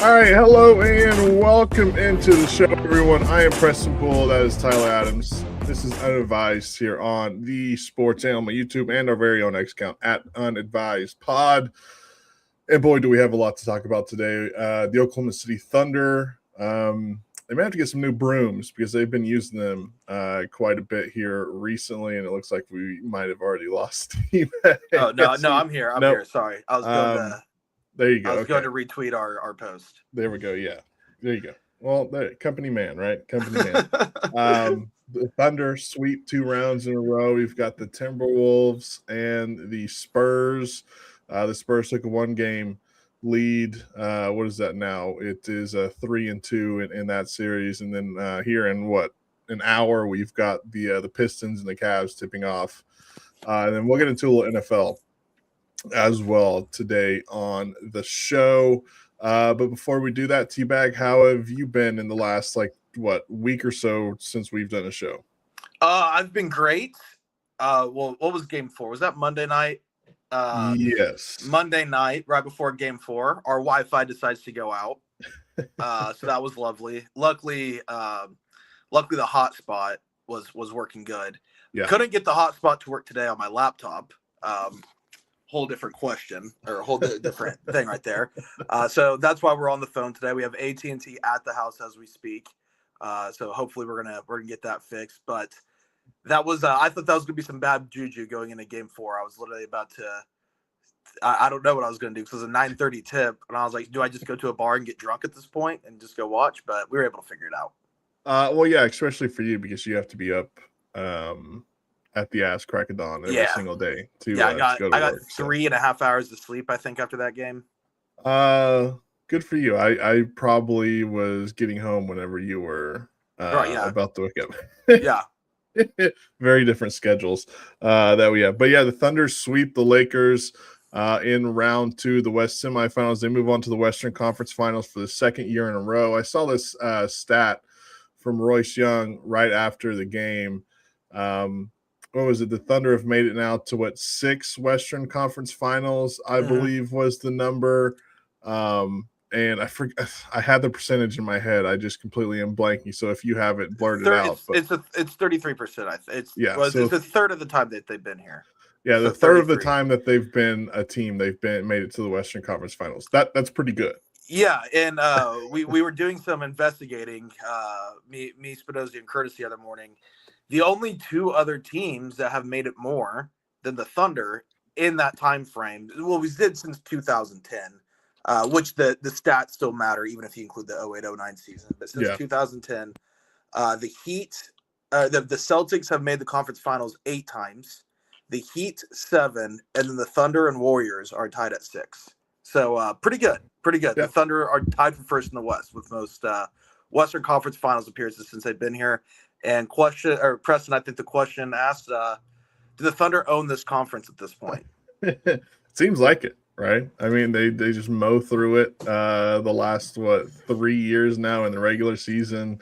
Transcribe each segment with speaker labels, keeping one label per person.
Speaker 1: All right, hello and welcome into the show, everyone. I am Preston Poole. That is Tyler Adams. This is Unadvised here on the Sports Channel, my YouTube, and our very own X account at Unadvised Pod. And boy, do we have a lot to talk about today. The Oklahoma City Thunder. They may have to get some new brooms because they've been using them quite a bit here recently, and it looks like we might have already lost Steve.
Speaker 2: Oh no, I'm here. I'm here. Sorry, I was going to.
Speaker 1: There you go.
Speaker 2: I was going to retweet our post.
Speaker 1: There we go. Yeah, there you go. Well, company man, right? Company man. The Thunder sweep 2 rounds in a row. We've got the Timberwolves and the Spurs. The Spurs took a 1-game lead. What is that now? It is a 3-2 in that series. And then here in an hour, we've got the Pistons and the Cavs tipping off. And then we'll get into a little NFL as well today on the show. But before we do that, T-Bag, how have you been in the last week or so since we've done a show?
Speaker 2: I've been great. Well, what was game 4? Was that Monday night?
Speaker 1: Yes.
Speaker 2: Monday night, right before game 4, our Wi-Fi decides to go out. So that was lovely. Luckily the hotspot was working good.
Speaker 1: Yeah.
Speaker 2: Couldn't get the hotspot to work today on my laptop. Whole different question or a whole different thing right there. So that's why we're on the phone today. We have AT&T at the house as we speak. So hopefully we're gonna get that fixed. But that was I thought that was gonna be some bad juju going into game 4. I was literally about to. I don't know what I was gonna do because it was a 9:30 tip, and I was like, do I just go to a bar and get drunk at this point and just go watch? But we were able to figure it out.
Speaker 1: Well, yeah, especially for you because you have to be up at the ass crack of dawn every single day to go to
Speaker 2: I got
Speaker 1: work,
Speaker 2: 3.5 hours of sleep, I think, after that game.
Speaker 1: Good for you. I probably was getting home whenever you were about to wake up.
Speaker 2: Yeah.
Speaker 1: Very different schedules that we have. But yeah, the Thunder sweep the Lakers in round 2, the West semifinals. They move on to the Western Conference Finals for the second year in a row. I saw this stat from Royce Young right after the game. What was it? The Thunder have made it now to 6 Western Conference Finals, I believe was the number. And I had the percentage in my head. I just completely am blanking. So if you have it, blurt it out.
Speaker 2: It's 33%. It's the third of the time that they've been here.
Speaker 1: Yeah, the third of the time that they've been a team, they've made it to the Western Conference Finals. That's pretty good.
Speaker 2: Yeah, and we were doing some investigating, me, Spinozzi, and Curtis the other morning. The only 2 other teams that have made it more than the Thunder in that time frame, well, we did since 2010, which the stats still matter even if you include the 08-09 season. But since 2010, the Heat, the Celtics have made the conference finals 8 times, the Heat 7, and then the Thunder and Warriors are tied at 6. So pretty good. Yeah. The Thunder are tied for first in the West with most Western Conference Finals appearances since they've been here. And Preston, I think the question asked, do the Thunder own this conference at this point?
Speaker 1: It seems like it, right? I mean, they just mow through it the last, 3 years now in the regular season.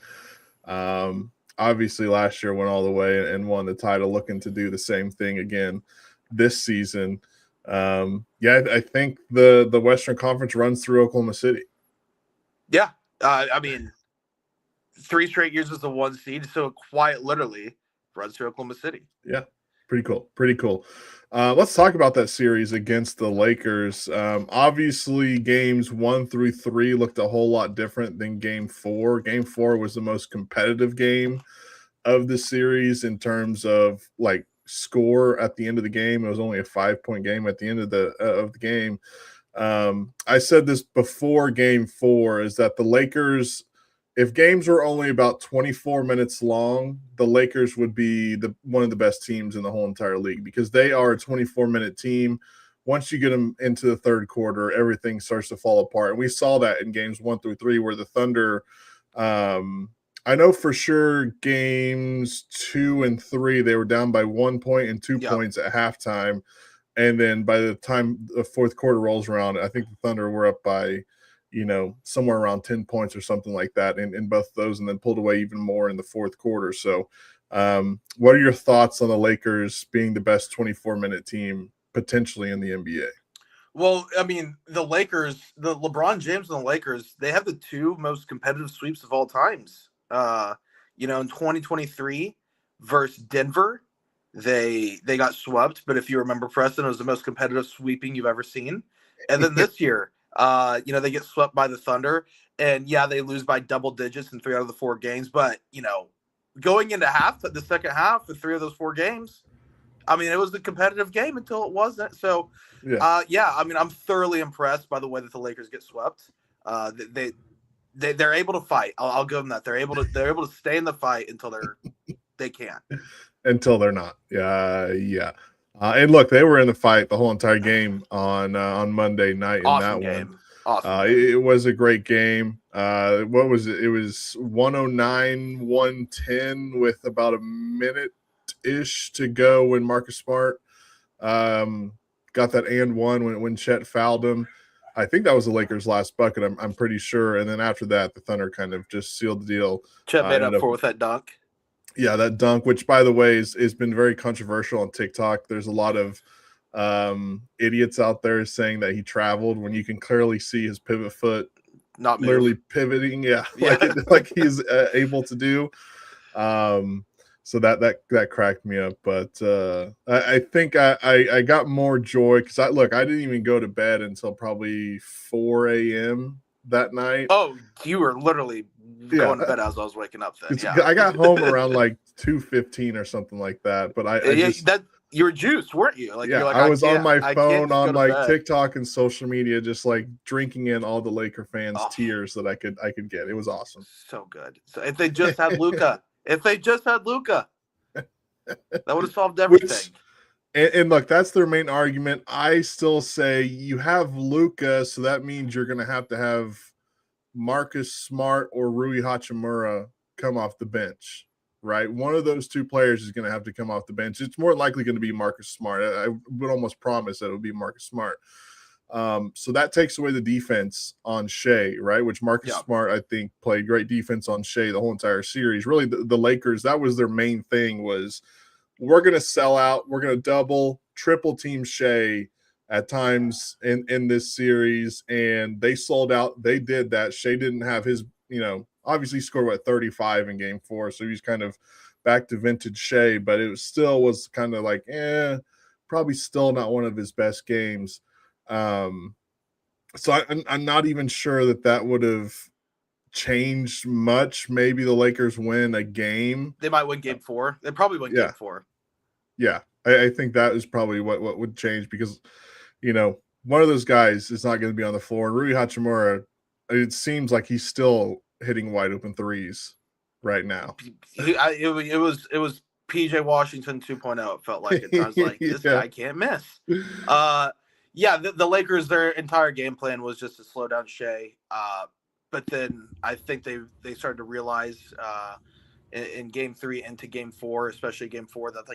Speaker 1: Obviously, last year went all the way and won the title, looking to do the same thing again this season. I think the Western Conference runs through Oklahoma City. Yeah.
Speaker 2: I mean, 3 straight years as the 1 seed, so quiet literally runs through Oklahoma City.
Speaker 1: Yeah, pretty cool. Let's talk about that series against the Lakers. Obviously, games 1 through 3 looked a whole lot different than game 4. Game 4 was the most competitive game of the series in terms of score at the end of the game. It was only a 5-point game at the end of the game. I said this before game 4 is that the Lakers, if games were only about 24 minutes long, the Lakers would be one of the best teams in the whole entire league because they are a 24-minute team. Once you get them into the third quarter, everything starts to fall apart. And we saw that in games 1 through 3 where the Thunder, I know for sure games 2 and 3, they were down by 1 point and 2 points at halftime. And then by the time the fourth quarter rolls around, I think the Thunder were up by somewhere around 10 points or something like that in both of those, and then pulled away even more in the fourth quarter. So what are your thoughts on the Lakers being the best 24-minute team potentially in the NBA?
Speaker 2: Well, I mean, the Lakers, the LeBron James and the Lakers, they have the two most competitive sweeps of all times. In 2023 versus Denver, they got swept, but if you remember, Preston, it was the most competitive sweeping you've ever seen. And then this year, they get swept by the Thunder, and yeah, they lose by double digits in 3 out of the 4 games. But going into the second half, of 3 of those 4 games, I mean, it was a competitive game until it wasn't. So, I mean, I'm thoroughly impressed by the way that the Lakers get swept. They're able to fight. I'll give them that. They're able to stay in the fight until they can.
Speaker 1: Until they're not. Yeah. And look, they were in the fight the whole entire game on Monday night in
Speaker 2: Awesome
Speaker 1: that
Speaker 2: game.
Speaker 1: one.
Speaker 2: Awesome game.
Speaker 1: It was a great game. What was it? It was 109-110 with about a minute-ish to go when Marcus Smart got that and one when Chet fouled him. I think that was the Lakers' last bucket. I'm pretty sure. And then after that, the Thunder kind of just sealed the deal.
Speaker 2: Chet made up for with that dunk.
Speaker 1: Yeah, that dunk, which by the way has been very controversial on TikTok. There's a lot of idiots out there saying that he traveled when you can clearly see his pivot foot
Speaker 2: not move.
Speaker 1: literally pivoting. Yeah. like he's able to do. So that cracked me up, but I think I got more joy because I didn't even go to bed until probably 4 a.m. that night.
Speaker 2: Oh, you were literally going to bed as I was waking up. Then
Speaker 1: I got home around like 2:15 or something like that. But
Speaker 2: you were juiced, weren't you?
Speaker 1: I was on my phone on like TikTok and social media, just like drinking in all the Laker fans' tears that I could get. It was awesome.
Speaker 2: So good. So if they just had Luka. If they just had Luka, that would have solved everything.
Speaker 1: And look, that's their main argument. I still say you have Luka, so that means you're going to have Marcus Smart or Rui Hachimura come off the bench, right? One of those two players is going to have to come off the bench. It's more likely going to be Marcus Smart. I would almost promise that it would be Marcus Smart. So that takes away the defense on Shea, right? Which Marcus Smart, I think, played great defense on Shea the whole entire series. Really, the Lakers, that was their main thing was we're going to sell out. We're going to double, triple team Shea at times in this series. And they sold out. They did that. Shea didn't have his, obviously scored 35 in game 4. So he's kind of back to vintage Shea, but it was kind of like, probably still not one of his best games. So I'm not even sure that would have changed much. Maybe the Lakers win a game.
Speaker 2: They might win game 4. They probably win game 4.
Speaker 1: Yeah. I think that is probably what would change because, one of those guys is not going to be on the floor. And Rui Hachimura, it seems like he's still hitting wide open threes right now.
Speaker 2: It was PJ Washington 2.0. It felt like it. I was like, this guy can't miss. The Lakers, their entire game plan was just to slow down Shea. But then I think they started to realize in game 3 into game 4, especially game 4, that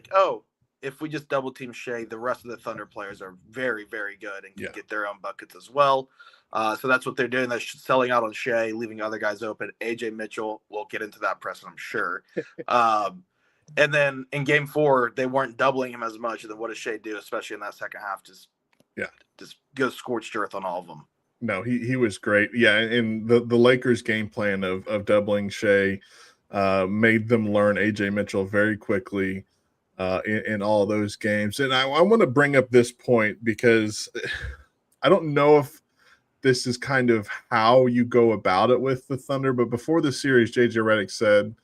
Speaker 2: if we just double team Shea, the rest of the Thunder players are very, very good and can get their own buckets as well. So that's what they're doing. They're selling out on Shea, leaving other guys open. AJ Mitchell, we'll get into that, Preston, I'm sure. And then in game 4, they weren't doubling him as much. And then what does Shea do, especially in that second half? Just go scorched earth on all of them.
Speaker 1: No, he was great. Yeah, and the Lakers' game plan of doubling Shea made them learn AJ Mitchell very quickly in all those games. And I want to bring up this point because I don't know if this is kind of how you go about it with the Thunder, but before the series, JJ Redick said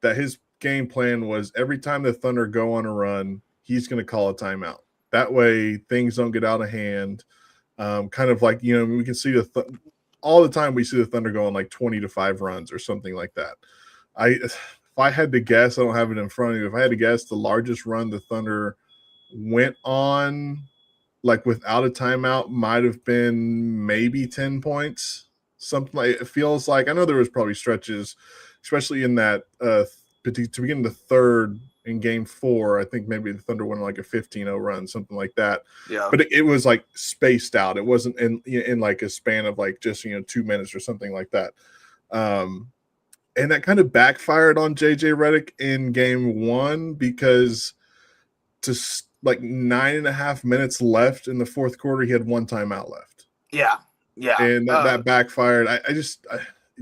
Speaker 1: that his game plan was every time the Thunder go on a run, he's going to call a timeout. That way things don't get out of hand. Kind of like, we can see all the time we see the Thunder go on like 20-5 runs or something like that. If I had to guess, I don't have it in front of me. If I had to guess, the largest run the Thunder went on, like without a timeout, might have been maybe 10 points. Something like it feels like. I know there was probably stretches, especially in that to begin the third in game 4. I think maybe the Thunder went like a 15-0 run, something like that.
Speaker 2: Yeah.
Speaker 1: But it was like spaced out. It wasn't in like a span of like just 2 minutes or something like that. And that kind of backfired on JJ Redick in game 1 because like 9.5 minutes left in the fourth quarter. He had one timeout left.
Speaker 2: Yeah.
Speaker 1: And that backfired.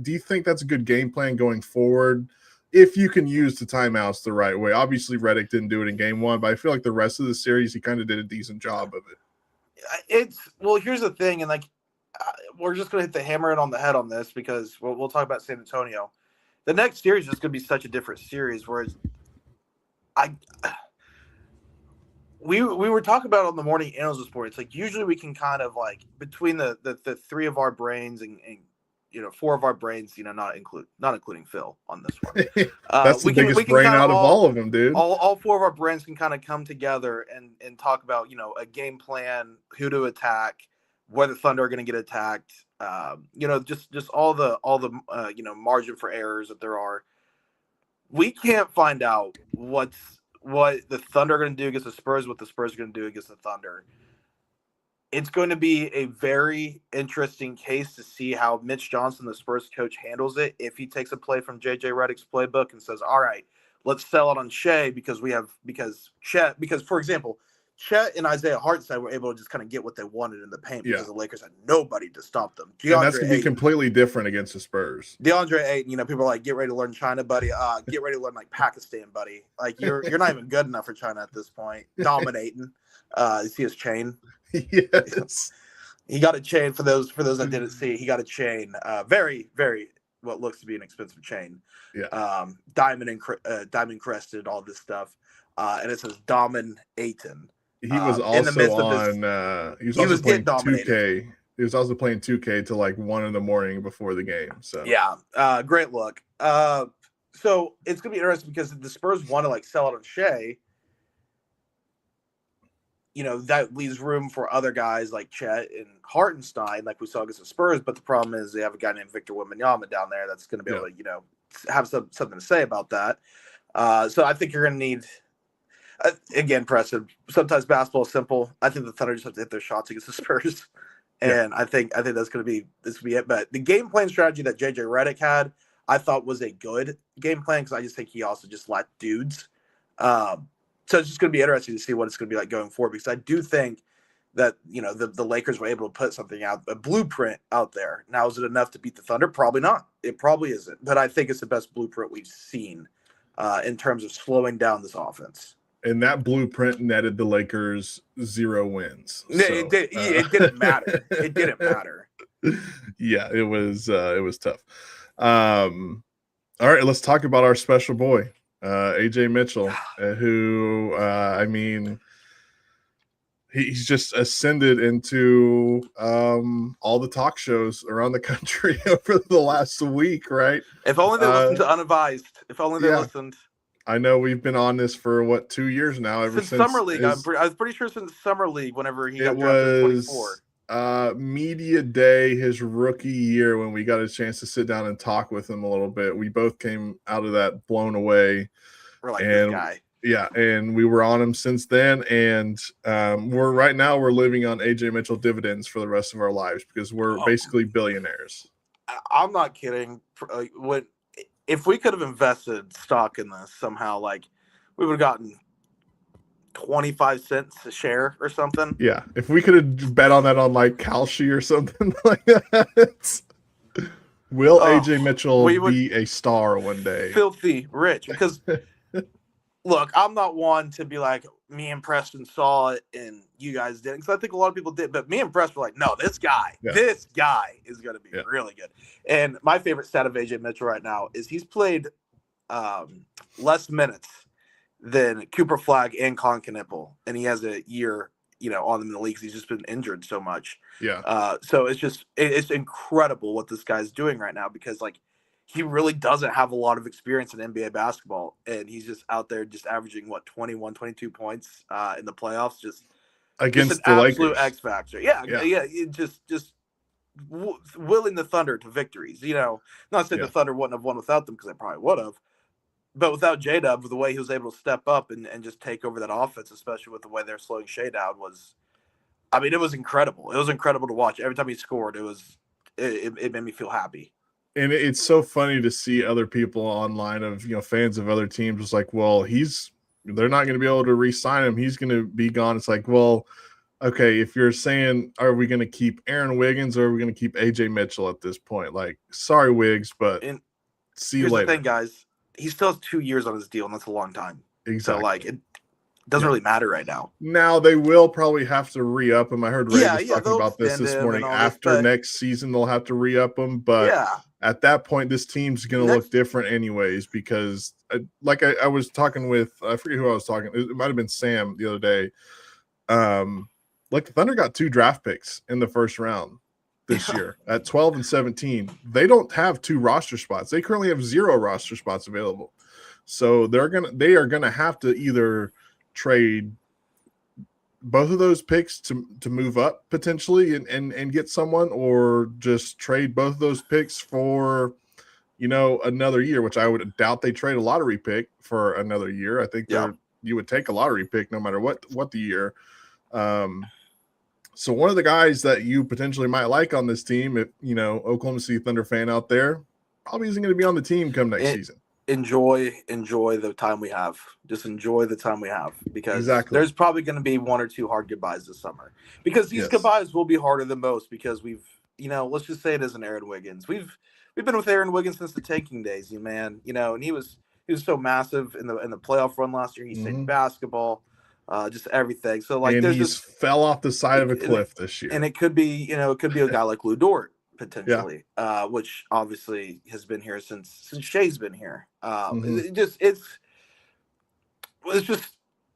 Speaker 1: Do you think that's a good game plan going forward? If you can use the timeouts the right way. Obviously, Redick didn't do it in game one, but I feel like the rest of the series, he kind of did a decent job of it.
Speaker 2: Here's the thing, and we're just going to hit the hammer it on the head on this because we'll talk about San Antonio. The next series is going to be such a different series, whereas we were talking about it on the morning analyst report. It's like usually we can kind of like between the three of our brains and four of our brains, not including Phil on this one.
Speaker 1: That's the biggest brain out of all of them, dude.
Speaker 2: All four of our brains can kind of come together and talk about a game plan, who to attack, where the Thunder are going to get attacked. Just all the margin for errors that there are. We can't find out what the Thunder are going to do against the Spurs, what the Spurs are going to do against the Thunder. It's going to be a very interesting case to see how Mitch Johnson, the Spurs coach, handles it. If he takes a play from JJ Redick's playbook and says, all right, let's sell it on Shea because for example, Chet and Isaiah Hartenstein were able to just kind of get what they wanted in the paint because the Lakers had nobody to stop them.
Speaker 1: And that's going to be completely different against the Spurs.
Speaker 2: DeAndre Ayton, people are like, get ready to learn China, buddy. Get ready to learn like Pakistan, buddy. Like you're not even good enough for China at this point. Dominating. You see his chain?
Speaker 1: Yes.
Speaker 2: He got a chain for those that didn't see. He got a chain. Very, very what looks to be an expensive chain.
Speaker 1: Yeah.
Speaker 2: Diamond crested, all this stuff. And it says Daman Ayton.
Speaker 1: He was also on. He was playing 2K. He was also playing 2K till like 1 a.m. before the game. So
Speaker 2: yeah, great look. So it's gonna be interesting because the Spurs want to like sell it on Shea. That leaves room for other guys like Chet and Hartenstein, like we saw against the Spurs. But the problem is they have a guy named Victor Wembanyama down there that's going to be able to, have something to say about that. So I think you're going to need. Again, Preston, sometimes basketball is simple. I think the Thunder just have to hit their shots against the Spurs. And I think that's going to be it. But the game plan strategy that JJ Redick had, I thought was a good game plan because I just think he also just lacked dudes. So it's just going to be interesting to see what it's going to be like going forward because I do think that, the Lakers were able to put something out, a blueprint out there. Now, is it enough to beat the Thunder? Probably not. It probably isn't. But I think it's the best blueprint we've seen in terms of slowing down this offense.
Speaker 1: And that blueprint netted the Lakers 0 wins. So,
Speaker 2: it didn't matter. It didn't matter.
Speaker 1: Yeah, it was tough. All right, let's talk about our special boy, AJ Mitchell, who he's just ascended into all the talk shows around the country over the last week, right?
Speaker 2: If only they listened to Unadvised. If only they listened.
Speaker 1: I know we've been on this for 2 years now. Ever since
Speaker 2: Summer League. I was pretty sure since Summer League, whenever he got drafted in 24.
Speaker 1: Media day, his rookie year, when we got a chance to sit down and talk with him a little bit. We both came out of that blown away.
Speaker 2: We're like, this guy.
Speaker 1: Yeah, and we were on him since then. And we're living on AJ Mitchell dividends for the rest of our lives because we're basically billionaires.
Speaker 2: I'm not kidding. If we could have invested stock in this somehow, like we would have gotten 25 cents a share or something.
Speaker 1: Yeah. If we could have bet on that on like Kalshi or something like that. Will AJ Mitchell be a star one day?
Speaker 2: Filthy rich. Because look, I'm not one to be like, me and Preston saw it and you guys didn't. Because I think a lot of people did. But me and Preston were like, no, this guy is going to be really good. And my favorite stat of AJ Mitchell right now is he's played less minutes than Cooper Flagg and Colin Knippel. And he has a year, on them in the league. He's just been injured so much.
Speaker 1: Yeah.
Speaker 2: So it's incredible what this guy's doing right now because, like, he really doesn't have a lot of experience in NBA basketball, and he's just out there just averaging 21, 22 points in the playoffs, just
Speaker 1: against
Speaker 2: an
Speaker 1: the
Speaker 2: absolute
Speaker 1: Lakers.
Speaker 2: X factor. Yeah. Just willing the Thunder to victories. Not saying the Thunder wouldn't have won without them because they probably would have, but without J-Dub, the way he was able to step up and just take over that offense, especially with the way they're slowing Shea down, it was incredible. It was incredible to watch. Every time he scored, it made me feel happy.
Speaker 1: And it's so funny to see other people online of, fans of other teams was like, well, he's they're not going to be able to re-sign him. He's going to be gone. It's like, well, okay, if you're saying, are we going to keep Aaron Wiggins or are we going to keep AJ Mitchell at this point? Like, sorry, Wiggs, but see you
Speaker 2: here's
Speaker 1: later.
Speaker 2: The thing, guys. He still has 2 years on his deal, and that's a long time.
Speaker 1: Exactly.
Speaker 2: So, like, it doesn't really matter right now.
Speaker 1: Now, they will probably have to re-up him. I heard Ray was talking about this morning. After next season, they'll have to re-up him. But at that point, this team's going to look different anyways because, like I was talking with – I forget who I was talking – it might have been Sam the other day. Like the Thunder got 2 draft picks in the first round this year at 12 and 17. They don't have 2 roster spots. They currently have 0 roster spots available. So they are gonna have to either trade both of those picks to move up potentially and get someone, or just trade both of those picks for, you know, another year, which I would doubt they trade a lottery pick for another year. I think you would take a lottery pick no matter what the year. So one of the guys that you potentially might like on this team, if you know, Oklahoma City Thunder fan out there, probably isn't going to be on the team come next season.
Speaker 2: Enjoy the time we have. Just enjoy the time we have, because there's probably going to be 1 or 2 hard goodbyes this summer, because these goodbyes will be harder than most, because we've, you know, let's just say it isn't Aaron Wiggins. We've been with Aaron Wiggins since the tanking days, man, you know, and he was so massive in the playoff run last year. He saved basketball. Just everything. So like,
Speaker 1: and he's fell off the side of a cliff this year.
Speaker 2: And it could be, you know, it could be a guy like Lou Dort potentially, which obviously has been here since Shea's been here. It's just,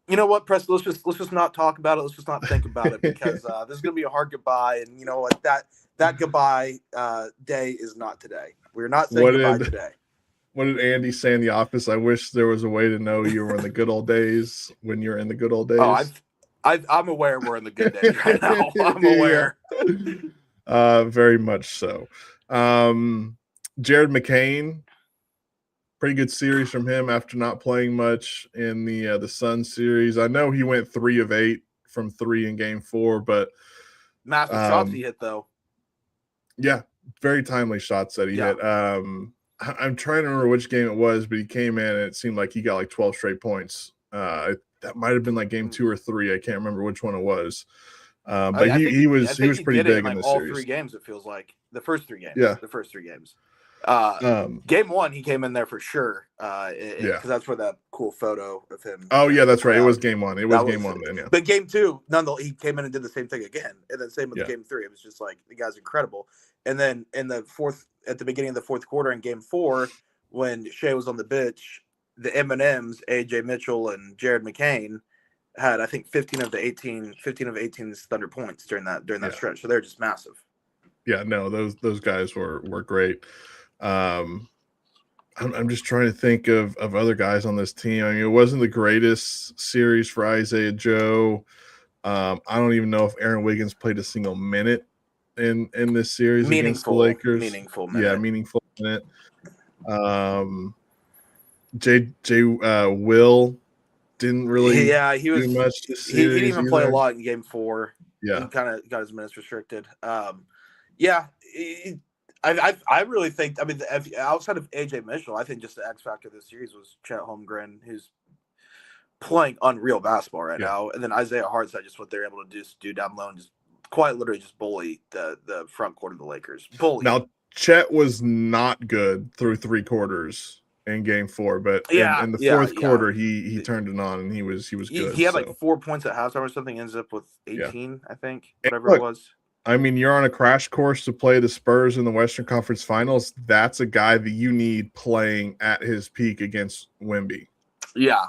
Speaker 2: you know what, Preston, let's just not talk about it. Let's just not think about it, because this is gonna be a hard goodbye, and you know what, that goodbye day is not today. We're not saying goodbye today.
Speaker 1: What did Andy say in The Office? I wish there was a way to know you were in the good old days when you're in the good old days.
Speaker 2: Oh, I'm aware we're in the good days right now. I'm aware.
Speaker 1: Very much so. Jared McCain, pretty good series from him after not playing much in the Suns series. I know he went 3 of 8 from 3 in Game 4, but
Speaker 2: massive shots he hit though.
Speaker 1: Yeah, very timely shots that he hit. I'm trying to remember which game it was, but he came in and it seemed like he got like 12 straight points. That might have been like Game 2 or 3. I can't remember which one it was. But he was pretty big in this
Speaker 2: all
Speaker 1: series.
Speaker 2: 3 games, it feels like. The first 3 games.
Speaker 1: Yeah.
Speaker 2: The first 3 games. Game 1, he came in there for sure. Because that's where that cool photo of him.
Speaker 1: Oh, yeah, that's right. It was Game 1. It was Game 1 then, yeah.
Speaker 2: But Game 2, he came in and did the same thing again. And then same with Game 3. It was just like, the guy's incredible. And then at the beginning of the fourth quarter in Game 4, when Shea was on the bench, the M&Ms, AJ Mitchell and Jared McCain, had, I think, 15 of 18 Thunder points during that stretch. So they're just massive.
Speaker 1: Yeah, no, those guys were great. I'm just trying to think of other guys on this team. I mean, it wasn't the greatest series for Isaiah Joe. I don't even know if Aaron Wiggins played a single minute in this series against the Lakers.
Speaker 2: Meaningful minute.
Speaker 1: Yeah, meaningful minute. Will didn't really do much this series.
Speaker 2: He didn't even play a lot in Game 4.
Speaker 1: Yeah.
Speaker 2: He kind of got his minutes restricted. I really think, I mean, outside of AJ Mitchell, I think just the X factor of this series was Chet Holmgren, who's playing unreal basketball right now. And then Isaiah Hartenstein, just what they're able to do down low and just quite literally just bully the front court of the Lakers. Bully.
Speaker 1: Now, Chet was not good through 3 quarters in Game 4, but in the fourth quarter, he turned it on and he was good.
Speaker 2: He had like 4 points at halftime or something. Ends up with 18, I think, whatever it was.
Speaker 1: I mean, you're on a crash course to play the Spurs in the Western Conference Finals. That's a guy that you need playing at his peak against Wemby.
Speaker 2: Yeah.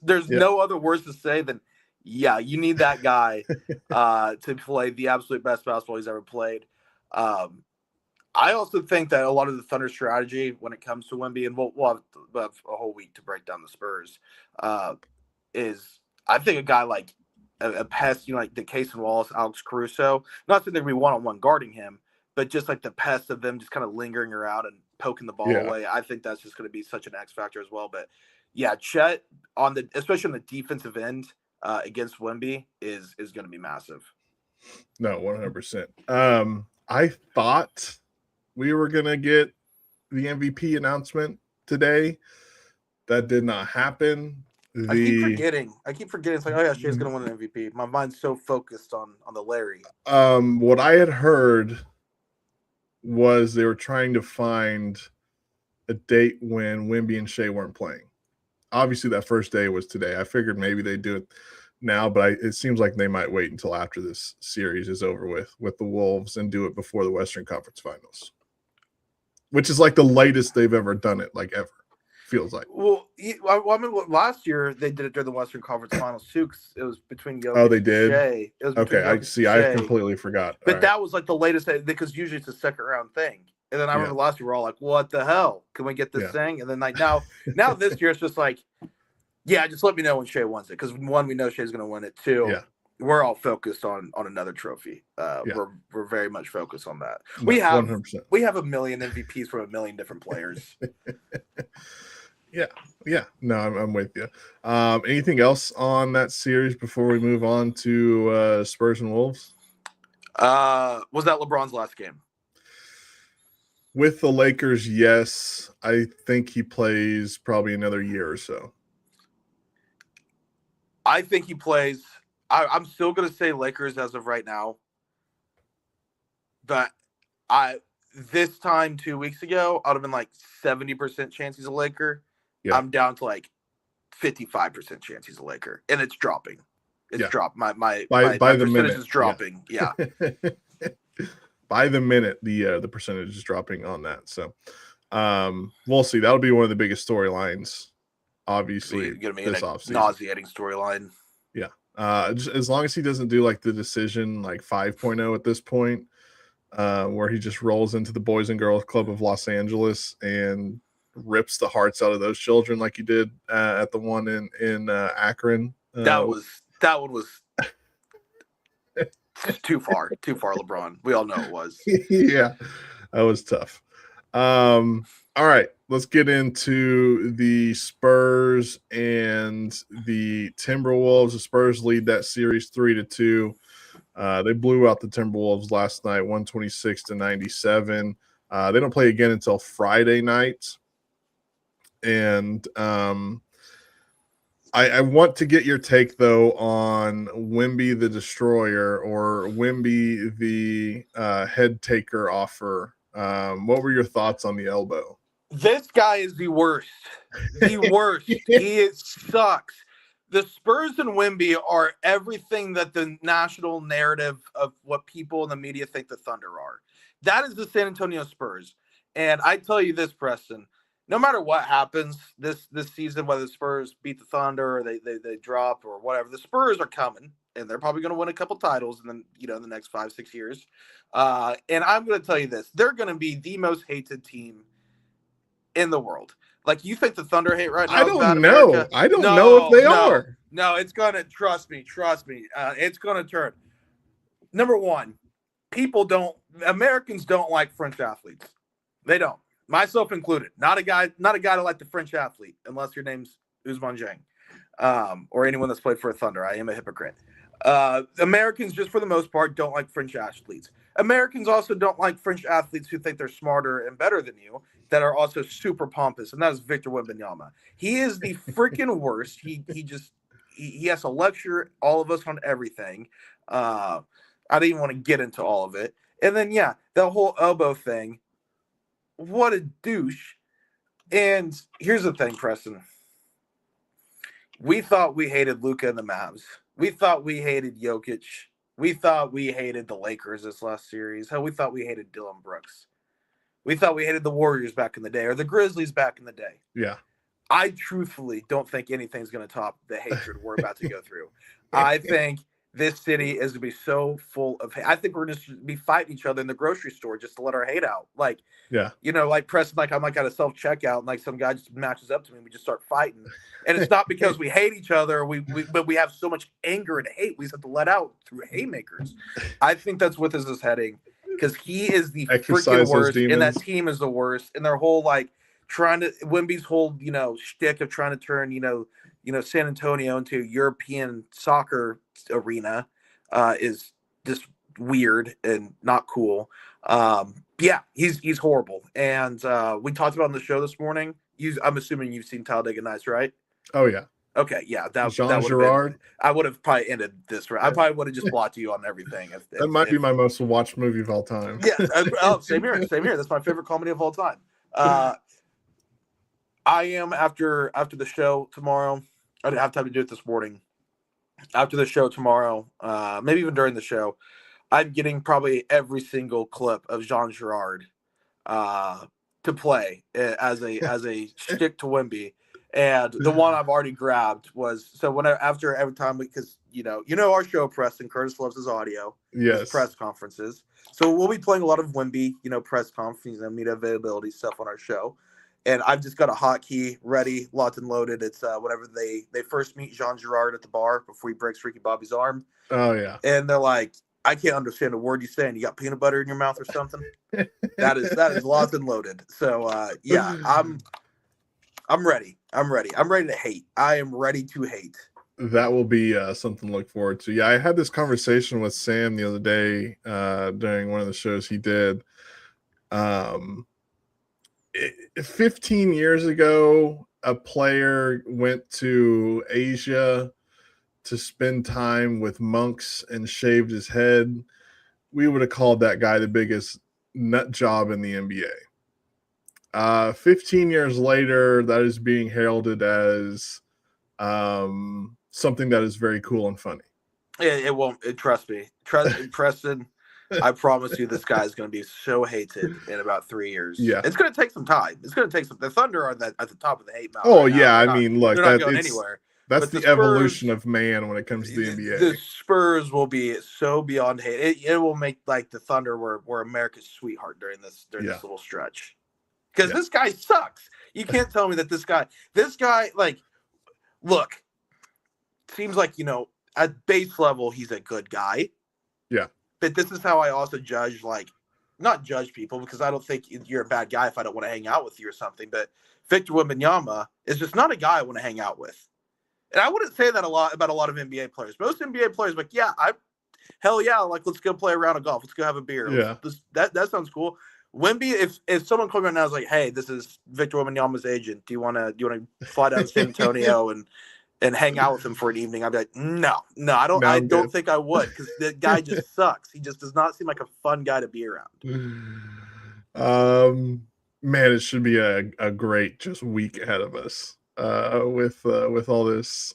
Speaker 2: There's no other words to say than you need that guy to play the absolute best basketball he's ever played. I also think that a lot of the Thunder strategy when it comes to Wemby, and we'll have a whole week to break down the Spurs, is I think a guy like a pest, like the Cason Wallace, Alex Caruso, not saying they're going to be one-on-one guarding him, but just like the pest of them just kind of lingering around and poking the ball away. I think that's just going to be such an X factor as well. But yeah, Chet especially on the defensive end against Wemby is going to be massive.
Speaker 1: No, 100%. I thought we were going to get the MVP announcement today. That did not happen.
Speaker 2: I keep forgetting. It's like, oh yeah, Shea's gonna win an MVP. My mind's so focused on the Larry.
Speaker 1: What I had heard was they were trying to find a date when Wemby and Shea weren't playing. Obviously, that first day was today. I figured maybe they'd do it now, but it seems like they might wait until after this series is over with the Wolves and do it before the Western Conference Finals, which is like the latest they've ever done it, like ever. Feels like.
Speaker 2: Well, I mean, last year they did it during the Western Conference Finals too, because it was between Jokic
Speaker 1: Oh, they did?
Speaker 2: and Shea. It was
Speaker 1: okay, I see. I completely forgot.
Speaker 2: But that was like the latest, because usually it's a second round thing. And then I remember last year we're all like, "What the hell? Can we get this thing?" And then like now this year it's just like, yeah, just let me know when Shea wins it, because one, we know Shea's going to win it. Two, we're all focused on another trophy. We're very much focused on that. No, we have 100%. We have a million MVPs from a million different players.
Speaker 1: Yeah. No, I'm with you. Anything else on that series before we move on to Spurs and Wolves?
Speaker 2: Was that LeBron's last game?
Speaker 1: With the Lakers, yes. I think he plays probably another year or so.
Speaker 2: I think he plays. I'm still going to say Lakers as of right now. But this time 2 weeks ago, I would have been like 70% chance he's a Laker. Yeah. I'm down to like 55% chance he's a Laker, and it's dropping. It's dropped. My percentage is dropping. Yeah.
Speaker 1: By the minute, the percentage is dropping on that. So we'll see. That'll be one of the biggest storylines, obviously, this offseason.
Speaker 2: Nauseating storyline.
Speaker 1: Yeah. Just as long as he doesn't do like the decision like 5.0 at this point, where he just rolls into the Boys and Girls Club of Los Angeles and rips the hearts out of those children like he did at the one in Akron.
Speaker 2: That one was too far, LeBron. We all know it was.
Speaker 1: Yeah, that was tough. All right, let's get into the Spurs and the Timberwolves. The Spurs lead that series 3-2. They blew out the Timberwolves last night, 126-97. They don't play again until Friday night. And I want to get your take, though, on Wemby the Destroyer or Wemby the head taker offer. What were your thoughts on the elbow?
Speaker 2: This guy is the worst. The worst. He sucks. The Spurs and Wemby are everything that the national narrative of what people in the media think the Thunder are. That is the San Antonio Spurs. And I tell you this, Preston, no matter what happens this season, whether the Spurs beat the Thunder or they drop or whatever, the Spurs are coming, and they're probably going to win a couple titles in the next 5-6 years. And I'm going to tell you this: they're going to be the most hated team in the world. Like, you think the Thunder hate right now?
Speaker 1: I don't know. America? I don't know if they are.
Speaker 2: No, it's going to, trust me. It's going to turn. Number one, Americans don't like French athletes. They don't. Myself included. Not a guy to like the French athlete, unless your name's Ousmane Dieng, or anyone that's played for a Thunder. I am a hypocrite. Americans, just for the most part, don't like French athletes. Americans also don't like French athletes who think they're smarter and better than you, that are also super pompous, and that is Victor Wembanyama. He is the freaking worst. He has to lecture all of us on everything. I didn't even want to get into all of it. And then, the whole elbow thing. What a douche. And here's the thing, Preston. We thought we hated Luka and the Mavs. We thought we hated Jokic. We thought we hated the Lakers this last series. Hell, we thought we hated Dylan Brooks. We thought we hated the Warriors back in the day, or the Grizzlies back in the day.
Speaker 1: Yeah.
Speaker 2: I truthfully don't think anything's going to top the hatred we're about to go through. I think this city is going to be so full of hate. I think we're going to be fighting each other in the grocery store just to let our hate out. Like, like Preston, like I'm like at a self-checkout, and like some guy just matches up to me and we just start fighting. And it's not because we hate each other, but we have so much anger and hate we just have to let out through haymakers. I think that's what this is heading, because he is the freaking worst, and that team is the worst. And their whole Wemby's whole shtick of trying to turn San Antonio into a European soccer arena is just weird and not cool. He's horrible. And we talked about on the show this morning, I'm assuming you've seen Talladega Nights, right?
Speaker 1: Oh yeah.
Speaker 2: Okay, yeah, that
Speaker 1: Jean
Speaker 2: would have
Speaker 1: Girard.
Speaker 2: been. I would have probably ended this. I probably would have just blocked you on everything.
Speaker 1: That might be my most watched movie of all time.
Speaker 2: Yeah. Oh, same here. Same here. That's my favorite comedy of all time. I am after the show tomorrow. I didn't have time to do it this morning. After the show tomorrow, maybe even during the show, I'm getting probably every single clip of Jean Girard to play as a stick to Wemby. And the one I've already grabbed was after every time because you know our show, Preston Curtis loves his audio, his press conferences. So we'll be playing a lot of Wemby, press conferences and media availability stuff on our show. And I've just got a hotkey ready, locked and loaded. It's whenever they first meet Jean Girard at the bar before he breaks Ricky Bobby's arm.
Speaker 1: Oh yeah.
Speaker 2: And they're like, I can't understand a word you're saying. You got peanut butter in your mouth or something? that is locked and loaded. So yeah, I'm ready. I'm ready to hate. I am ready to hate.
Speaker 1: That will be something to look forward to. Yeah, I had this conversation with Sam the other day during one of the shows he did. 15 years ago, a player went to Asia to spend time with monks and shaved his head. We would have called that guy the biggest nut job in the NBA. 15 years later, that is being heralded as something that is very cool and funny.
Speaker 2: It won't. Trust me. Preston. I promise you, this guy is going to be so hated in about 3 years.
Speaker 1: Yeah,
Speaker 2: it's going to take some time. It's going to take some. The Thunder are at the top of the hate mountain.
Speaker 1: Oh right yeah, I mean, look,
Speaker 2: they're not going anywhere.
Speaker 1: That's the evolution of man when it comes to the NBA.
Speaker 2: The Spurs will be so beyond hate. It will make like the Thunder were America's sweetheart during this little stretch. Because this guy sucks. You can't tell me that this guy, like, look, seems like, at base level, he's a good guy.
Speaker 1: Yeah.
Speaker 2: But this is how I also judge, like, not judge people, because I don't think you're a bad guy if I don't want to hang out with you or something. But Victor Wembanyama is just not a guy I want to hang out with. And I wouldn't say that about a lot of NBA players. Most NBA players, like, hell yeah, like, let's go play a round of golf. Let's go have a beer.
Speaker 1: Yeah.
Speaker 2: That sounds cool. Wemby, if someone called me right now and was like, hey, this is Victor Wembanyama's agent. Do you want to fly down to San Antonio and hang out with him for an evening? I'd be like, no, I don't think I would, because the guy just sucks. He just does not seem like a fun guy to be around.
Speaker 1: Man, it should be a great just week ahead of us with all this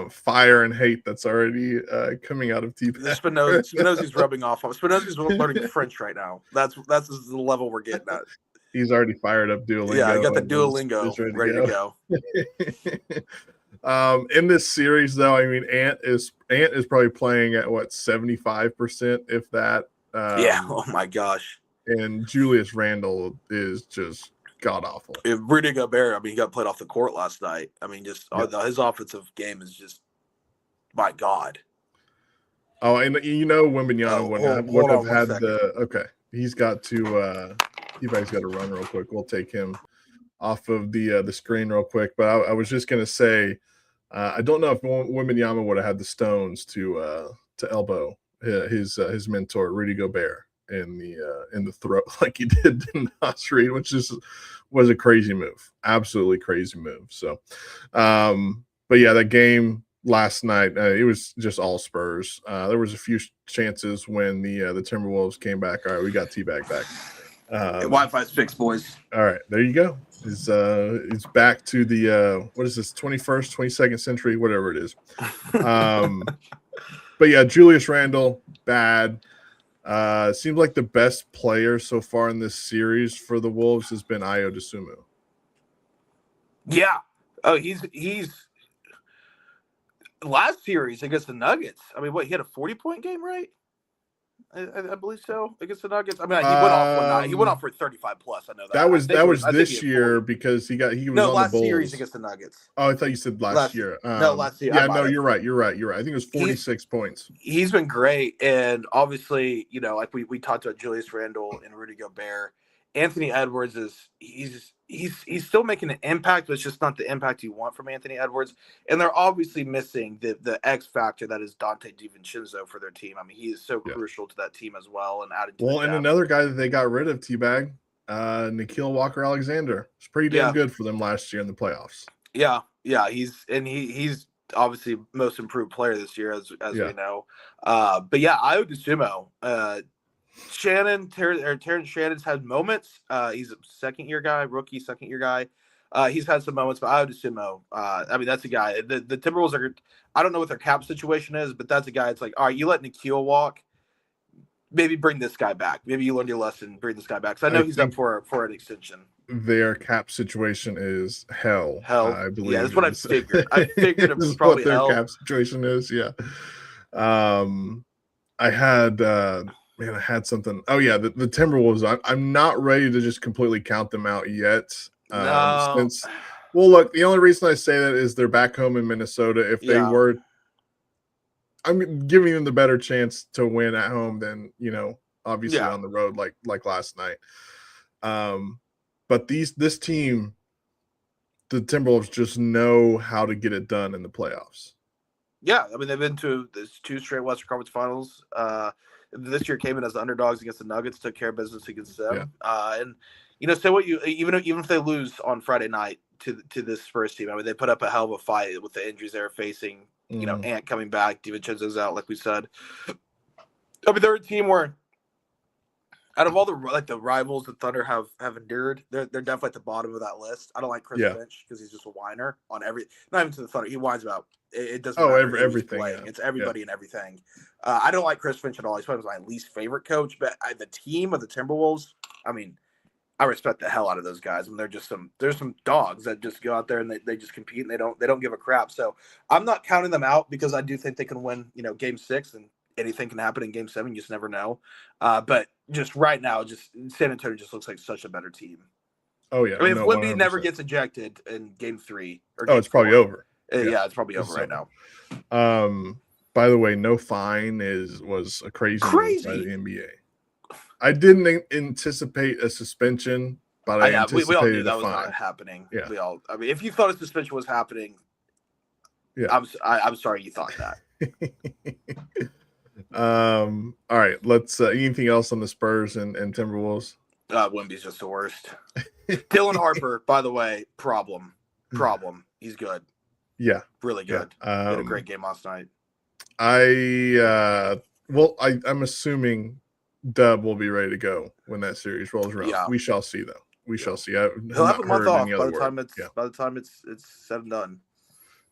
Speaker 1: fire and hate that's already coming out of T-Bag.
Speaker 2: Spinozzi's rubbing off on Spinozzi's learning French right now. That's the level we're getting at.
Speaker 1: He's already fired up Duolingo.
Speaker 2: Yeah, I got the Duolingo ready to
Speaker 1: go. In this series, though, I mean, Ant is probably playing at what 75%, if that.
Speaker 2: Yeah. Oh my gosh.
Speaker 1: And Julius Randle is just god awful.
Speaker 2: Rudy Gobert, I mean, he got played off the court last night. I mean, just his offensive game is just, my God.
Speaker 1: Oh, and Wembanyama would have had the okay. He's got to T-Bag's got to run real quick. We'll take him off of the screen real quick. But I was just gonna say, I don't know if Wembanyama would have had the stones to elbow his mentor Rudy Gobert in the throat like he did in Nas Reed, which was a crazy move, absolutely crazy move. So, but yeah, that game last night, it was just all Spurs. There was a few chances when the Timberwolves came back. All right, we got T-Bag back.
Speaker 2: Wi-Fi's fixed, boys.
Speaker 1: All right, there you go. It's back to the what is this 21st, 22nd century, whatever it is. But yeah, Julius Randle, bad. Seems like the best player so far in this series for the Wolves has been Ayo Dosunmu.
Speaker 2: Yeah. Oh, he's last series against the Nuggets. I mean, he had a 40-point game, right? I believe so against the Nuggets. I mean, he went off one night. He went off for 35 plus. I know that.
Speaker 1: That was this year because he was on
Speaker 2: last
Speaker 1: the Bulls.
Speaker 2: Series against the Nuggets.
Speaker 1: Oh, I thought you said last year.
Speaker 2: No, last year.
Speaker 1: Yeah, no, you're right. I think it was 46 points.
Speaker 2: He's been great, and obviously, like we talked about Julius Randle and Rudy Gobert. Anthony Edwards he's still making an impact, but it's just not the impact you want from Anthony Edwards. And they're obviously missing the X factor that is Dante DiVincenzo for their team. I mean, he is so crucial to that team as well. And added to
Speaker 1: and another guy that they got rid of, T-Bag, Nikhil Walker-Alexander. It's pretty damn good for them last year in the playoffs.
Speaker 2: Yeah. He's obviously most improved player this year, as we know. But yeah, Ayo Dosunmu, Terrence Shannon's had moments. He's a second year guy. He's had some moments, but Ayo Dosunmu, I mean, that's a guy. The Timberwolves are, I don't know what their cap situation is, but that's a guy. It's like, all right, you let Nikhil walk, maybe bring this guy back. Maybe you learned your lesson, bring this guy back. Because I know he's up for an extension.
Speaker 1: Their cap situation is hell. I believe.
Speaker 2: Yeah, that's what I figured. I figured it was probably
Speaker 1: what their
Speaker 2: hell.
Speaker 1: cap situation is. Yeah. I had something. Oh yeah, the Timberwolves. I'm not ready to just completely count them out yet.
Speaker 2: No.
Speaker 1: Well, look, the only reason I say that is they're back home in Minnesota. If they were, I'm giving them the better chance to win at home than, obviously on the road like last night. But this team, the Timberwolves, just know how to get it done in the playoffs. Yeah,
Speaker 2: I mean, they've been to this 2 straight Western Conference Finals. This year came in as the underdogs against the Nuggets, took care of business against them. And say what you even if they lose on Friday night to this Spurs team, I mean, they put up a hell of a fight with the injuries they were facing. Ant coming back, DiVincenzo's out, like we said. I mean, they're a team where, out of all the rivals the Thunder have endured, they're definitely at the bottom of that list. I don't like Chris Finch because he's just a whiner on not even to the Thunder. He whines about it doesn't matter
Speaker 1: everything.
Speaker 2: It's everybody and everything. I don't like Chris Finch at all. He's probably my least favorite coach. But the team of the Timberwolves, I mean, I respect the hell out of those guys. I mean, there's some dogs that just go out there and they just compete and they don't give a crap. So I'm not counting them out because I do think they can win, Game 6, and anything can happen in Game 7. You just never know. But just right now, just San Antonio just looks like such a better team.
Speaker 1: Oh yeah.
Speaker 2: I mean, if Wemby never gets ejected in Game 3 or
Speaker 1: it's probably over.
Speaker 2: It's probably over right now.
Speaker 1: By the way, no fine was a crazy move by the NBA. I didn't anticipate a suspension, but I anticipated
Speaker 2: we all knew that
Speaker 1: was
Speaker 2: not happening.
Speaker 1: Yeah.
Speaker 2: I mean, if you thought a suspension was happening, I'm sorry you thought that.
Speaker 1: All right, let's anything else on the Spurs and Timberwolves?
Speaker 2: Wemby's just the worst. Dylan Harper, by the way, problem. He's good.
Speaker 1: Yeah,
Speaker 2: really good. He had a great game last night.
Speaker 1: I'm assuming Dub will be ready to go when that series rolls around. Yeah. We shall see, though. We shall see.
Speaker 2: He'll have a month off by the time it's said and done.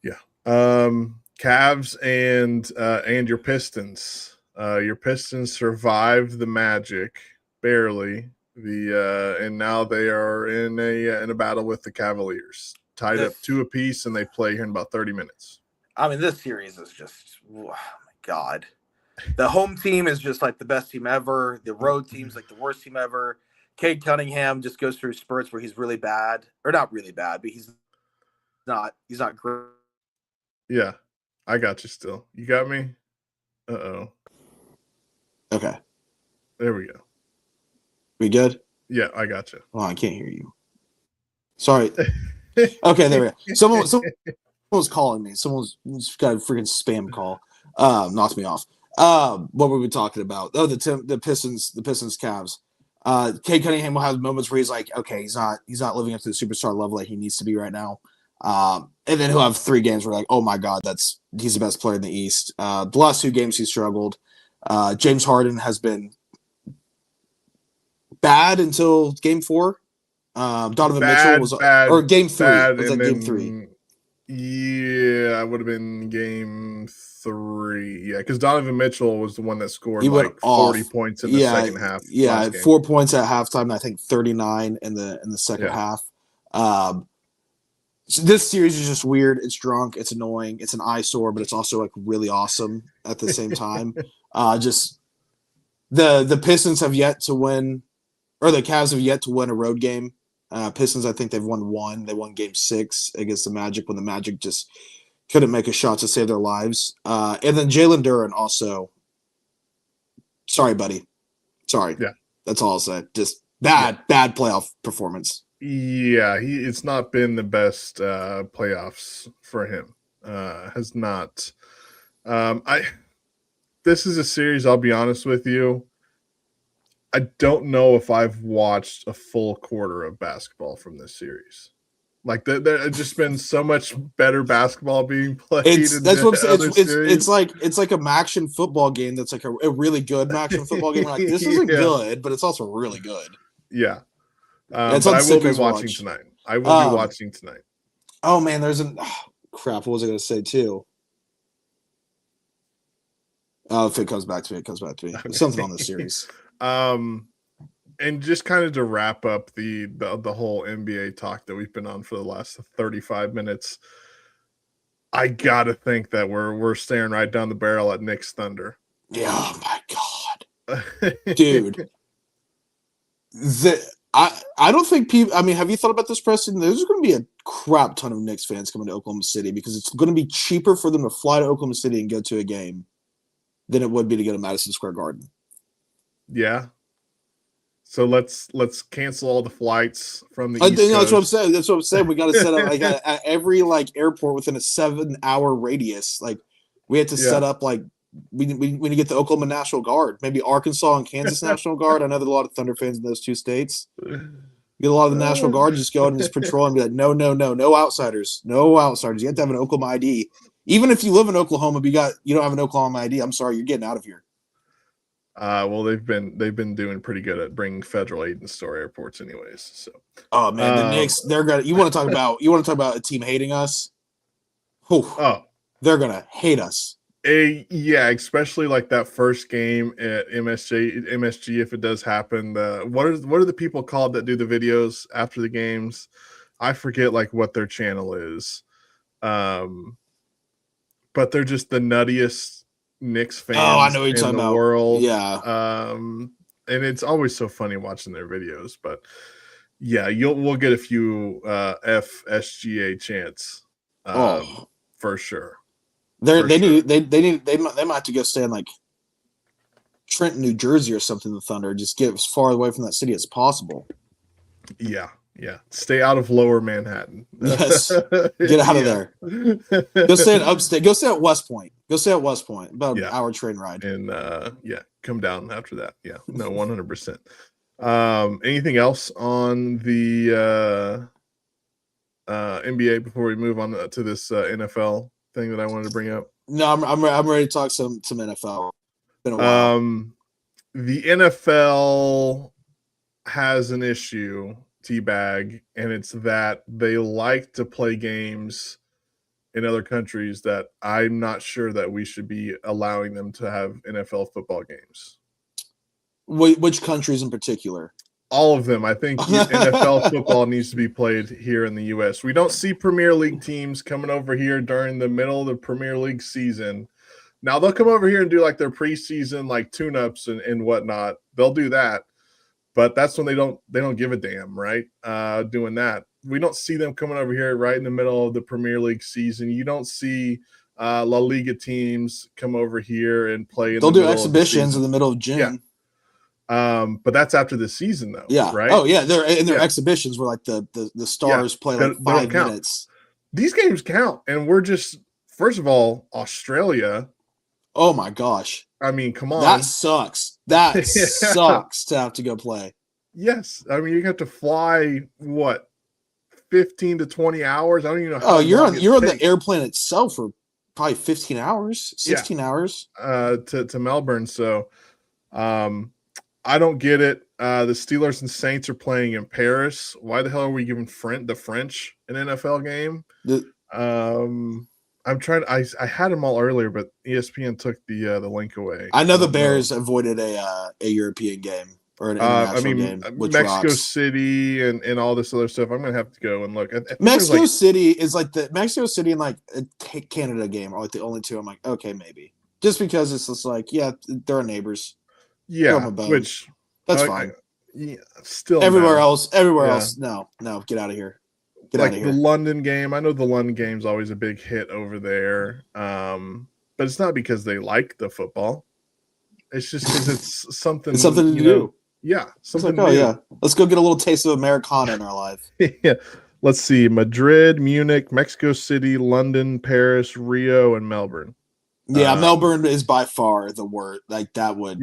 Speaker 1: Yeah. Cavs and your Pistons. Your Pistons survived the Magic barely. And now they are in a battle with the Cavaliers, tied up 2 apiece, and they play here in about 30 minutes.
Speaker 2: I mean, this series is just, oh my God. The home team is just like the best team ever. The road team's like the worst team ever. Cade Cunningham just goes through spurts where he's really bad, or not really bad, but he's not great.
Speaker 1: Yeah, I got you still. You got me? Uh-oh.
Speaker 3: Okay.
Speaker 1: There we go.
Speaker 3: We good?
Speaker 1: Yeah, I got you.
Speaker 3: Oh, I can't hear you. Sorry. Okay, there we go. Someone was calling me. Someone's got a freaking spam call. Knocked me off. What were we talking about? Oh, the Pistons Cavs. Cade Cunningham will have moments where he's like, okay, he's not living up to the superstar level that he needs to be right now. And then he'll have 3 games where like, oh my God, he's the best player in the East. The last 2 games he struggled. James Harden has been bad until Game 4. Donovan Mitchell was or Game 3. Was that Game 3?
Speaker 1: Yeah, it would have been Game 3. Yeah, because Donovan Mitchell was the one that scored 40 points in the second half.
Speaker 3: Yeah, 4 points at halftime. And I think 39 in the second half. So this series is just weird. It's drunk. It's annoying. It's an eyesore, but it's also like really awesome at the same time. Just the Pistons have yet to win, or the Cavs have yet to win a road game. Pistons, I think they've won 1. They won Game 6 against the Magic when the Magic just couldn't make a shot to save their lives. And then Jalen Duren also. Sorry, buddy. Sorry.
Speaker 1: Yeah.
Speaker 3: That's all I'll say. Just bad playoff performance.
Speaker 1: Yeah, it's not been the best playoffs for him. Has not. This is a series, I'll be honest with you, I don't know if I've watched a full quarter of basketball from this series. Like there has just been so much better basketball being played.
Speaker 3: That's what I'm saying.
Speaker 1: Other series.
Speaker 3: It's like a action football game that's like a really good action football game. We're like, this isn't good, but it's also really good.
Speaker 1: Yeah.
Speaker 3: It's
Speaker 1: but
Speaker 3: on
Speaker 1: I will be
Speaker 3: Sicko's
Speaker 1: watching
Speaker 3: watch.
Speaker 1: tonight. I will be watching tonight.
Speaker 3: Oh man, there's crap. What was I going to say too? Oh, if it comes back to me, it comes back to me.
Speaker 1: Okay.
Speaker 3: Something on this series.
Speaker 1: And just kind of to wrap up the whole NBA talk that we've been on for the last 35 minutes, I gotta think that we're staring right down the barrel at Knicks Thunder.
Speaker 3: Yeah, oh my God, dude. I don't think people. I mean, have you thought about this, Preston? There's going to be a crap ton of Knicks fans coming to Oklahoma City because it's going to be cheaper for them to fly to Oklahoma City and go to a game than it would be to go to Madison Square Garden.
Speaker 1: Yeah. So let's cancel all the flights from the East Coast.
Speaker 3: That's what I'm saying. That's what I'm saying. We got to set up like at every like airport within a 7-hour radius. Like we had to set up like we need to get the Oklahoma National Guard, maybe Arkansas and Kansas National Guard. I know there's a lot of Thunder fans in those two states. Get a lot of the National Guard, just go out and just patrol and be like, no outsiders, no outsiders. You have to have an Oklahoma ID. Even if you live in Oklahoma, but you don't have an Oklahoma ID, I'm sorry, you're getting out of here.
Speaker 1: Well, they've been doing pretty good at bringing federal agents to our airports, anyways. So,
Speaker 3: oh man, the Knicks, they're gonna. You want to talk about a team hating us? They're gonna hate us.
Speaker 1: Yeah, especially like that first game at MSG. If it does happen, what are the people called that do the videos after the games? I forget like what their channel is, but they're just the nuttiest Knicks fans
Speaker 3: I know what you're
Speaker 1: in
Speaker 3: talking
Speaker 1: the
Speaker 3: about.
Speaker 1: world.
Speaker 3: Yeah.
Speaker 1: And it's always so funny watching their videos. But yeah, we'll get a few FSGA chants for sure.
Speaker 3: They might have to go stay in like Trenton, New Jersey or something. The Thunder just get as far away from that city as possible.
Speaker 1: Yeah. Stay out of Lower Manhattan.
Speaker 3: Yes, get out of there. Go stay at upstate. Go stay at West Point. About an hour train ride.
Speaker 1: And come down after that. Yeah, no, 100%. Anything else on the NBA before we move on to this NFL thing that I wanted to bring up?
Speaker 3: No, I'm ready to talk some NFL. Been a while.
Speaker 1: The NFL has an issue, Teabag, and it's that they like to play games in other countries that I'm not sure that we should be allowing them to have NFL football games.
Speaker 3: Which countries in particular?
Speaker 1: All of them. I think NFL football needs to be played here in the U.S. We don't see Premier League teams coming over here during the middle of the Premier League season. Now they'll come over here and do like their preseason like tune-ups and whatnot. They'll do that, but that's when they don't give a damn, right? Doing that. We don't see them coming over here right in the middle of the Premier League season. You don't see La Liga teams come over here and play.
Speaker 3: They'll do exhibitions in the middle of June.
Speaker 1: Yeah. But that's after the season, though.
Speaker 3: Yeah.
Speaker 1: Right.
Speaker 3: Oh, yeah. They're in their exhibitions where like the stars play like 5 minutes.
Speaker 1: These games count, and we're just first of all Australia.
Speaker 3: Oh my gosh!
Speaker 1: I mean, come on.
Speaker 3: That sucks. That sucks to have to go play.
Speaker 1: Yes, I mean you have to fly 15 to 20 hours. I don't even know.
Speaker 3: How you're on the airplane itself for probably 15 hours, 16 hours.
Speaker 1: To Melbourne. So, I don't get it. The Steelers and Saints are playing in Paris. Why the hell are we giving the French an NFL game? I'm trying. I had them all earlier, but ESPN took the link away.
Speaker 3: I know the Bears avoided a European game or an international game.
Speaker 1: Mexico City and all this other stuff. I'm gonna have to go and look.
Speaker 3: Mexico City is like the Mexico City and like a Canada game are like the only two. I'm like, okay, maybe just because it's just like, yeah, they're our neighbors.
Speaker 1: Yeah, which
Speaker 3: that's fine.
Speaker 1: Still
Speaker 3: everywhere else, no, get out of here. Get out of here.
Speaker 1: The London game. I know the London game's always a big hit over there, but it's not because they like the football. It's just because it's something.
Speaker 3: It's something to do.
Speaker 1: Yeah, something.
Speaker 3: Like, yeah, let's go get a little taste of Americana in our life.
Speaker 1: Yeah, let's see: Madrid, Munich, Mexico City, London, Paris, Rio, and Melbourne.
Speaker 3: Yeah, Melbourne is by far the worst. Like that would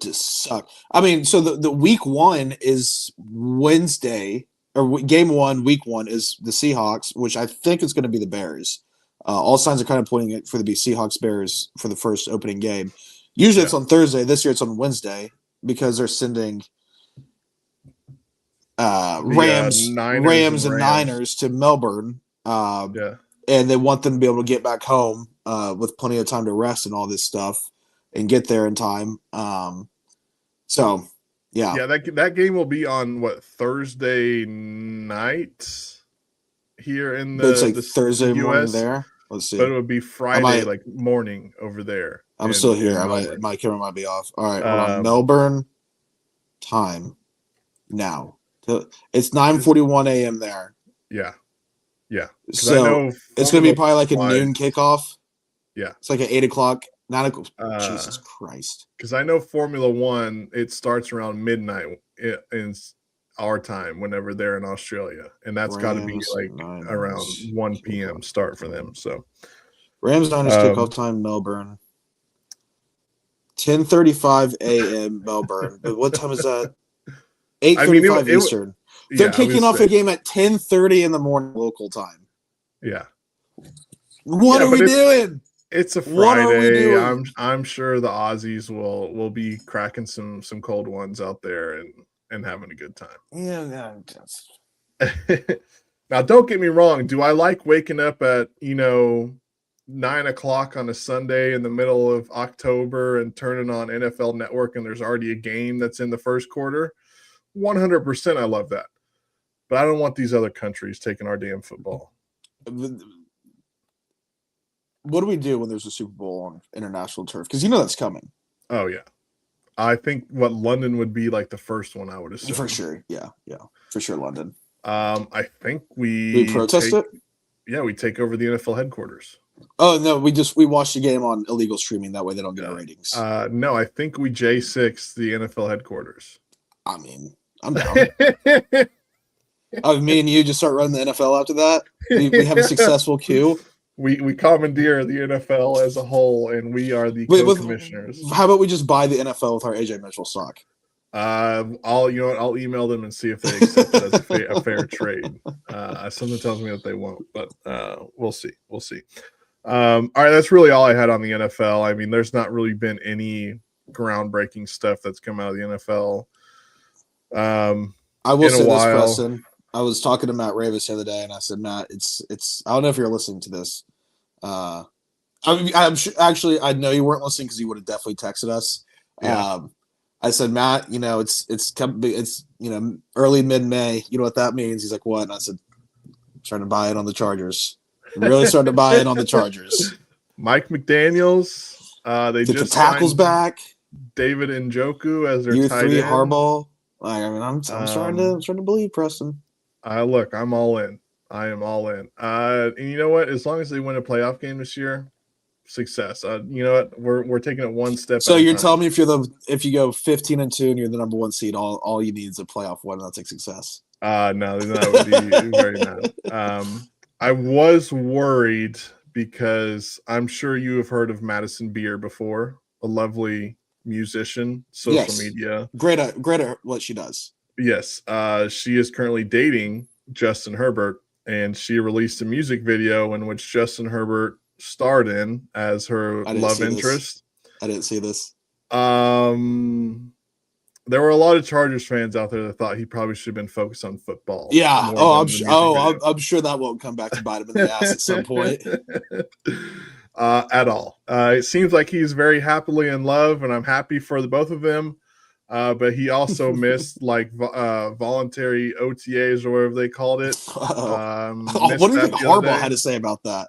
Speaker 3: just suck. I mean, so the week 1 is Wednesday, or game 1, week 1 is the Seahawks, which I think is going to be the Bears. All signs are kind of pointing it for the Seahawks Bears for the first opening game. Usually it's on Thursday. This year it's on Wednesday because they're sending Rams and Niners to Melbourne. And they want them to be able to get back home with plenty of time to rest and all this stuff and get there in time. So, yeah.
Speaker 1: Yeah, that game will be on, Thursday night here in the
Speaker 3: It's like Thursday
Speaker 1: US,
Speaker 3: morning there. Let's see.
Speaker 1: But it would be Friday, morning over there.
Speaker 3: I'm still here. My camera might be off. All right, hold on. Melbourne time now. It's 9:41 a.m. there.
Speaker 1: Yeah. Yeah.
Speaker 3: So it's going to be probably like a noon kickoff.
Speaker 1: Yeah.
Speaker 3: It's like at 8 o'clock. 9 o'clock. Jesus Christ.
Speaker 1: Because I know Formula One, it starts around midnight in our time whenever they're in Australia. And that's got to be around 1 p.m. start for them. So
Speaker 3: Rams Niners kickoff time, Melbourne. 10:35 a.m. Melbourne. But what time is that? 8:35 Eastern. They're kicking off a game at 10:30 in the morning local time.
Speaker 1: Yeah.
Speaker 3: What are we doing?
Speaker 1: It's a Friday. I'm sure the Aussies will be cracking some cold ones out there and having a good time.
Speaker 3: Yeah.
Speaker 1: Now, don't get me wrong. Do I like waking up at 9 o'clock on a Sunday in the middle of October and turning on NFL Network and there's already a game that's in the first quarter? 100% I love that. But I don't want these other countries taking our damn football.
Speaker 3: What do we do when there's a Super Bowl on international turf? Because that's coming.
Speaker 1: Oh, yeah. I think London would be like the first one, I would assume.
Speaker 3: For sure. Yeah. For sure, London.
Speaker 1: I think
Speaker 3: we protest it?
Speaker 1: Yeah, we take over the NFL headquarters.
Speaker 3: Oh, no, we watch the game on illegal streaming. That way they don't get our ratings.
Speaker 1: No, I think we J6 the NFL headquarters.
Speaker 3: I mean, I'm down. Me and you just start running the NFL after that. We have a successful queue.
Speaker 1: We commandeer the NFL as a whole, and we are the co-commissioners.
Speaker 3: How about we just buy the NFL with our AJ Mitchell stock?
Speaker 1: I'll email them and see if they accept it as a fair trade. Something tells me that they won't, but we'll see. All right, that's really all I had on the NFL. I mean, there's not really been any groundbreaking stuff that's come out of the NFL.
Speaker 3: I will say this, Preston. I was talking to Matt Ravis the other day, and I said, Matt, it's. I don't know if you're listening to this. I'm sure, actually, I know you weren't listening because you would have definitely texted us.
Speaker 1: Yeah.
Speaker 3: I said, Matt, it's early mid-May. You know what that means? He's like, what? And I said, I'm trying to buy it on the Chargers. I'm really starting to buy it on the Chargers.
Speaker 1: Mike McDaniels. They
Speaker 3: get
Speaker 1: just
Speaker 3: the tackles back.
Speaker 1: David Njoku as their
Speaker 3: Year
Speaker 1: tight
Speaker 3: 3
Speaker 1: end.
Speaker 3: Harbaugh. I'm starting to believe, Preston.
Speaker 1: Look, I'm all in. I am all in. And you know what? As long as they win a playoff game this year, success. You know what? We're taking it one step.
Speaker 3: So you're telling me if you go 15-2 and you're the number 1 seed, all you need is a playoff win, and that's a success.
Speaker 1: No, that would be very mad. I was worried because I'm sure you have heard of Madison Beer before, a lovely musician, social media.
Speaker 3: Great at what she does.
Speaker 1: Yes. She is currently dating Justin Herbert, and she released a music video in which Justin Herbert starred in as her love interest.
Speaker 3: I didn't see this.
Speaker 1: There were a lot of Chargers fans out there that thought he probably should have been focused on football.
Speaker 3: Yeah. I'm sure that won't come back to bite him in the ass at some point.
Speaker 1: At all. It seems like he's very happily in love, and I'm happy for the both of them. But he also missed voluntary OTAs or whatever they called it.
Speaker 3: What do you think Harbaugh had to say about that?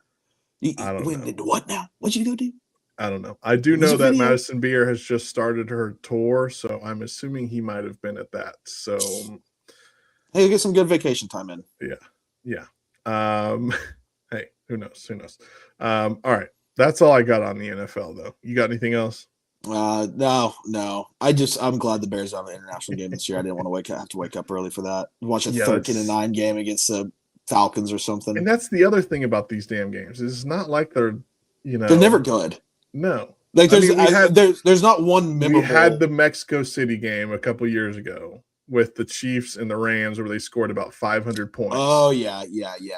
Speaker 1: I don't know.
Speaker 3: What now? What'd you go do?
Speaker 1: I don't know. I do know that Madison Beer has just started her tour, so I'm assuming he might have been at that. So,
Speaker 3: hey, get some good vacation time in.
Speaker 1: Yeah. Hey, who knows? All right. That's all I got on the NFL, though. You got anything else?
Speaker 3: No. I'm glad the Bears have an international game this year. I didn't want to have to wake up early for that. Watch a 13-9 game against the Falcons or something.
Speaker 1: And that's the other thing about these damn games. It's not like they're
Speaker 3: never good.
Speaker 1: No.
Speaker 3: Like
Speaker 1: I mean,
Speaker 3: there's not one memorable.
Speaker 1: We had the Mexico City game a couple years ago with the Chiefs and the Rams where they scored about 500 points.
Speaker 3: Oh yeah.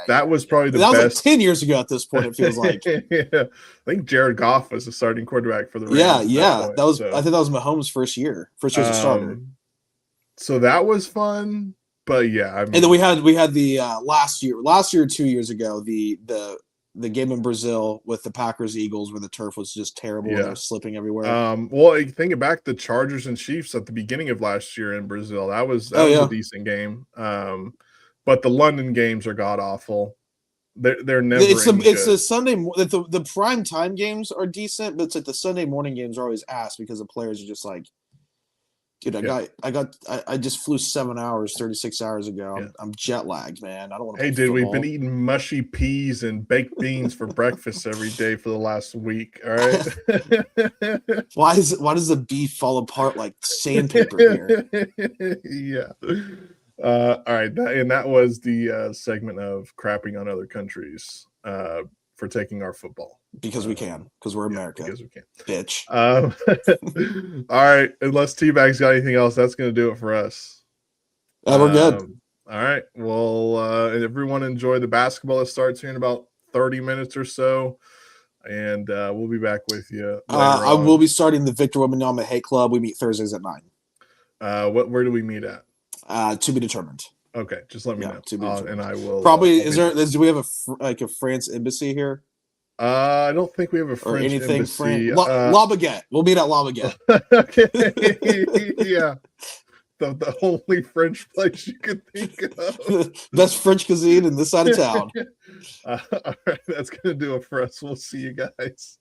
Speaker 1: That was probably the
Speaker 3: that
Speaker 1: best.
Speaker 3: was like 10 years ago at this point, it feels like.
Speaker 1: Yeah. I think Jared Goff was the starting quarterback for the Rams.
Speaker 3: Yeah. That was I think that was Mahomes' first year as a starter.
Speaker 1: So that was fun. But yeah, I mean,
Speaker 3: and then we had the last year, 2 years ago, the game in Brazil with the Packers Eagles where the turf was just terrible and they were slipping everywhere.
Speaker 1: Well, thinking back, the Chargers and Chiefs at the beginning of last year in Brazil, that was a decent game. But the London games are god awful. They're never. It's
Speaker 3: the Sunday. The prime time games are decent, but it's like the Sunday morning games are always ass because the players are just like, dude, I just flew 7 hours, 36 hours ago. Yeah. I'm jet lagged, man. I don't want to.
Speaker 1: Hey, dude, we've been eating mushy peas and baked beans for breakfast every day for the last week. All right.
Speaker 3: Why does the beef fall apart like sandpaper here?
Speaker 1: Yeah. All right, and that was the segment of crapping on other countries for taking our football.
Speaker 3: Because we can. Because we're America.
Speaker 1: Because we can.
Speaker 3: Bitch.
Speaker 1: All right. Unless T-Bag's got anything else, that's going to do it for us.
Speaker 3: We're good.
Speaker 1: All right. Well, everyone enjoy the basketball that starts here in about 30 minutes or so. And we'll be back with you.
Speaker 3: I will be starting the Victor Wembanyama Hate Club. We meet Thursdays at 9.
Speaker 1: Where do we meet at?
Speaker 3: To be determined.
Speaker 1: Okay. Just let me know.
Speaker 3: To be determined.
Speaker 1: And I will.
Speaker 3: Probably, do we have a France embassy here?
Speaker 1: I don't think we have a French embassy.
Speaker 3: La Baguette. We'll meet at La Baguette.
Speaker 1: Okay. Yeah. The only French place you could think of.
Speaker 3: Best French cuisine in this side of town.
Speaker 1: All right. That's going to do it for us. We'll see you guys.